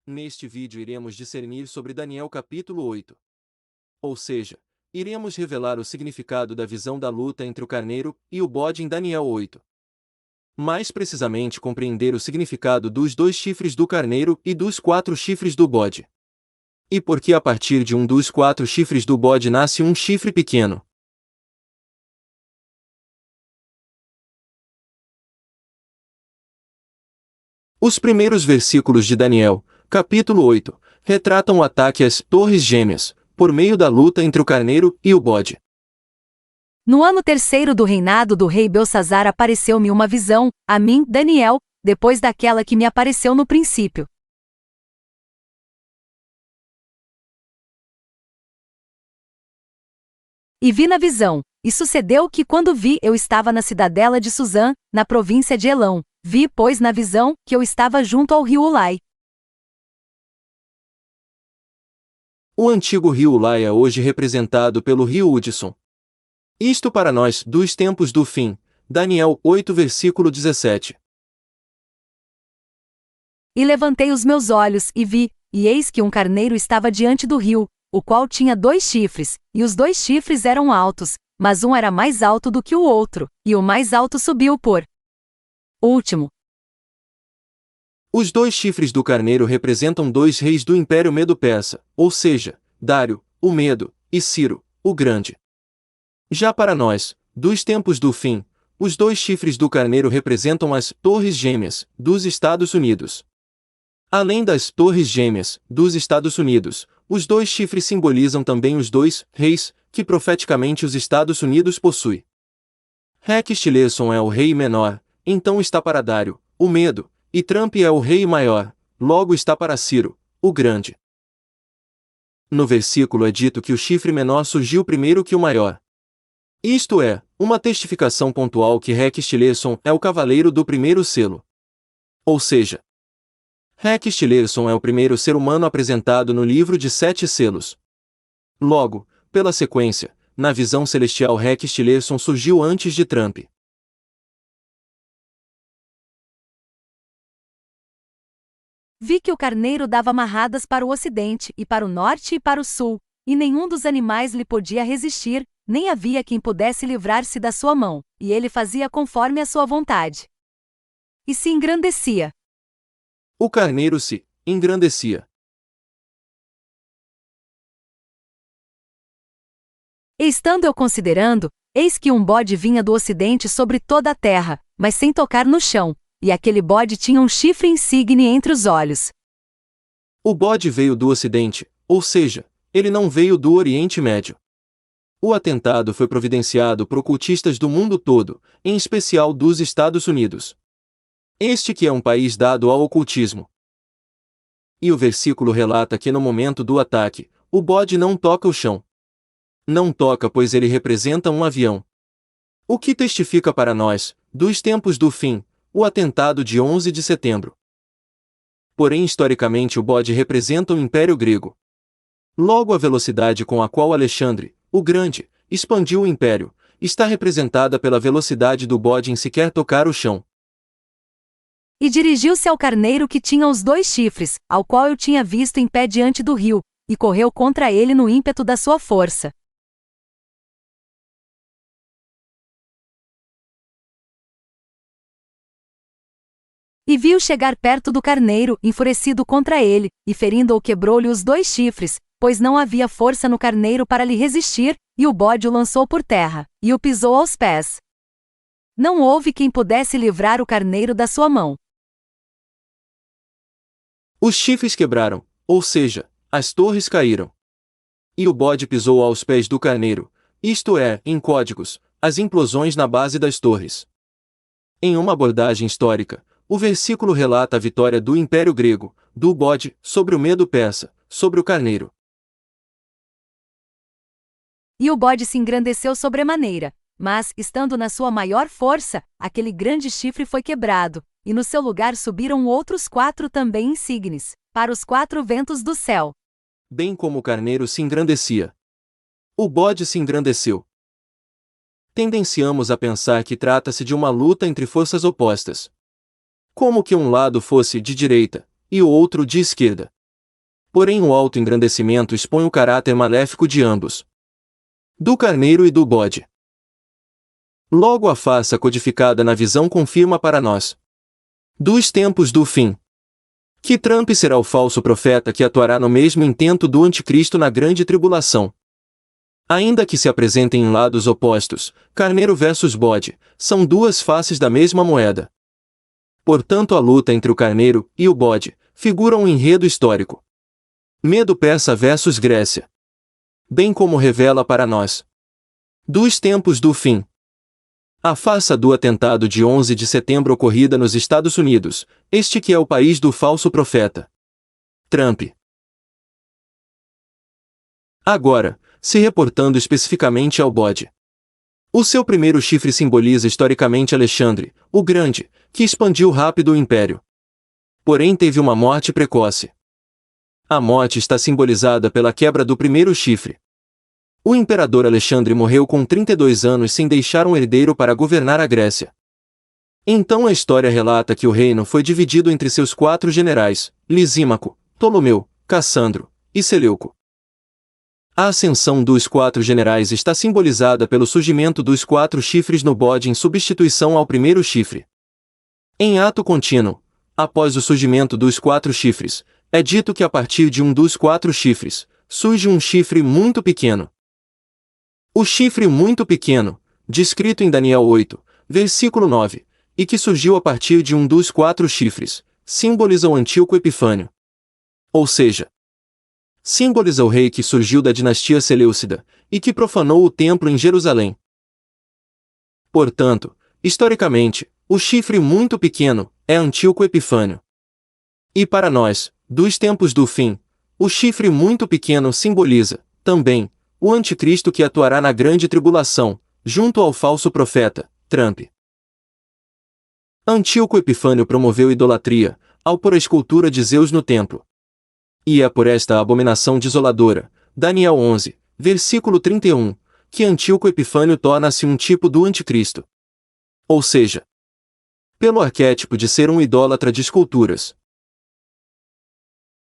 Neste vídeo iremos discernir sobre Daniel capítulo 8. Ou seja, iremos revelar o significado da visão da luta entre o carneiro e o bode em Daniel 8. Mais precisamente compreender o significado dos 2 chifres do carneiro e dos 4 chifres do bode. E por que a partir de um dos 4 chifres do bode nasce um chifre pequeno. Os primeiros versículos de Daniel, capítulo 8, retratam o ataque às Torres Gêmeas, por meio da luta entre o carneiro e o bode. No ano 3º do reinado do rei Belsazar apareceu-me uma visão, a mim, Daniel, depois daquela que me apareceu no princípio. E vi na visão, e sucedeu que quando vi eu estava na cidadela de Suzã, na província de Elão. Vi, pois, na visão, que eu estava junto ao rio Ulai. O antigo rio Ulai é hoje representado pelo rio Hudson. Isto para nós, dos tempos do fim. Daniel 8 versículo 17. E levantei os meus olhos, e vi, e eis que um carneiro estava diante do rio, o qual tinha 2 chifres, e os 2 chifres eram altos, mas um era mais alto do que o outro, e o mais alto subiu por último. Os 2 chifres do carneiro representam 2 reis do Império Medo-Persa, ou seja, Dário, o Medo, e Ciro, o Grande. Já para nós, dos tempos do fim, os 2 chifres do carneiro representam as Torres Gêmeas, dos Estados Unidos. Além das Torres Gêmeas, dos Estados Unidos, os 2 chifres simbolizam também os 2 reis, que profeticamente os Estados Unidos possuem. Rex Tillerson é o rei menor, então está para Dário, o Medo, e Trump é o rei maior, logo está para Ciro, o Grande. No versículo é dito que o chifre menor surgiu primeiro que o maior. Isto é, uma testificação pontual que Rex Tillerson é o cavaleiro do primeiro selo. Ou seja, Rex Tillerson é o primeiro ser humano apresentado no livro de 7 selos. Logo, pela sequência, na visão celestial Rex Tillerson surgiu antes de Trump. Vi que o carneiro dava amarradas para o ocidente, e para o norte e para o sul, e nenhum dos animais lhe podia resistir, nem havia quem pudesse livrar-se da sua mão, e ele fazia conforme a sua vontade. E se engrandecia. O carneiro se engrandecia. E estando eu considerando, eis que um bode vinha do ocidente sobre toda a terra, mas sem tocar no chão, e aquele bode tinha um chifre insígne entre os olhos. O bode veio do ocidente, ou seja, ele não veio do Oriente Médio. O atentado foi providenciado por ocultistas do mundo todo, em especial dos Estados Unidos. Este que é um país dado ao ocultismo. E o versículo relata que no momento do ataque, o bode não toca o chão. Não toca pois ele representa um avião. O que testifica para nós, dos tempos do fim, o atentado de 11 de setembro. Porém historicamente o bode representa o Império Grego. Logo a velocidade com a qual Alexandre, o Grande, expandiu o Império, está representada pela velocidade do bode em sequer tocar o chão. E dirigiu-se ao carneiro que tinha os 2 chifres, ao qual eu tinha visto em pé diante do rio, e correu contra ele no ímpeto da sua força. E viu chegar perto do carneiro, enfurecido contra ele, e ferindo-o quebrou-lhe os 2 chifres, pois não havia força no carneiro para lhe resistir, e o bode o lançou por terra, e o pisou aos pés. Não houve quem pudesse livrar o carneiro da sua mão. Os chifres quebraram, ou seja, as torres caíram. E o bode pisou aos pés do carneiro, isto é, em códigos, as implosões na base das torres. Em uma abordagem histórica, o versículo relata a vitória do Império Grego, do bode, sobre o Medo-Persa, sobre o carneiro. E o bode se engrandeceu sobremaneira, mas, estando na sua maior força, aquele grande chifre foi quebrado, e no seu lugar subiram outros 4 também insígnes, para os 4 ventos do céu. Bem como o carneiro se engrandecia, o bode se engrandeceu. Tendenciamos a pensar que trata-se de uma luta entre forças opostas. Como que um lado fosse de direita, e o outro de esquerda. Porém o auto-engrandecimento expõe o caráter maléfico de ambos, do carneiro e do bode. Logo a farsa codificada na visão confirma para nós, dos tempos do fim, que Trump será o falso profeta que atuará no mesmo intento do anticristo na grande tribulação. Ainda que se apresentem em lados opostos, carneiro versus bode, são duas faces da mesma moeda. Portanto a luta entre o carneiro e o bode figura um enredo histórico. Medo-Persa versus Grécia. Bem como revela para nós, dos tempos do fim, a farsa do atentado de 11 de setembro ocorrida nos Estados Unidos, este que é o país do falso profeta, Trump. Agora, se reportando especificamente ao bode. O seu primeiro chifre simboliza historicamente Alexandre, o Grande, que expandiu rápido o império. Porém teve uma morte precoce. A morte está simbolizada pela quebra do primeiro chifre. O imperador Alexandre morreu com 32 anos sem deixar um herdeiro para governar a Grécia. Então a história relata que o reino foi dividido entre seus 4 generais, Lisímaco, Ptolomeu, Cassandro e Seleuco. A ascensão dos 4 generais está simbolizada pelo surgimento dos 4 chifres no bode em substituição ao primeiro chifre. Em ato contínuo, após o surgimento dos 4 chifres, é dito que a partir de um dos 4 chifres, surge um chifre muito pequeno. O chifre muito pequeno, descrito em Daniel 8, versículo 9, e que surgiu a partir de um dos 4 chifres, simboliza o Antíoco Epifânio. Ou seja, simboliza o rei que surgiu da dinastia Seleucida, e que profanou o templo em Jerusalém. Portanto, historicamente, o chifre muito pequeno é Antíoco Epifânio. E para nós, dos tempos do fim, o chifre muito pequeno simboliza, também, o anticristo que atuará na grande tribulação, junto ao falso profeta, Trump. Antíoco Epifânio promoveu idolatria, ao pôr a escultura de Zeus no templo. E é por esta abominação desoladora, Daniel 11, versículo 31, que Antíoco Epifânio torna-se um tipo do anticristo. Ou seja, pelo arquétipo de ser um idólatra de esculturas.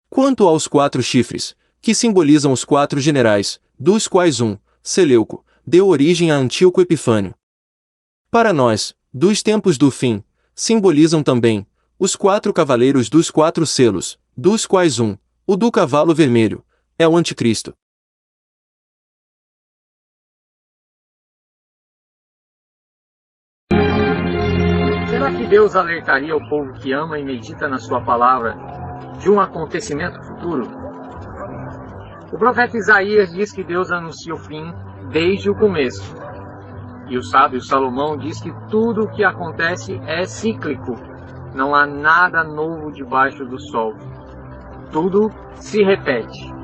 Quanto aos 4 chifres, que simbolizam os 4 generais, dos quais um, Seleuco, deu origem a Antíoco Epifânio. Para nós, dos tempos do fim, simbolizam também os 4 cavaleiros dos 4 selos, dos quais um, o do cavalo vermelho, é o anticristo. Será que Deus alertaria o povo que ama e medita na sua palavra de um acontecimento futuro? O profeta Isaías diz que Deus anuncia o fim desde o começo. E o sábio Salomão diz que tudo o que acontece é cíclico. Não há nada novo debaixo do sol. Tudo se repete.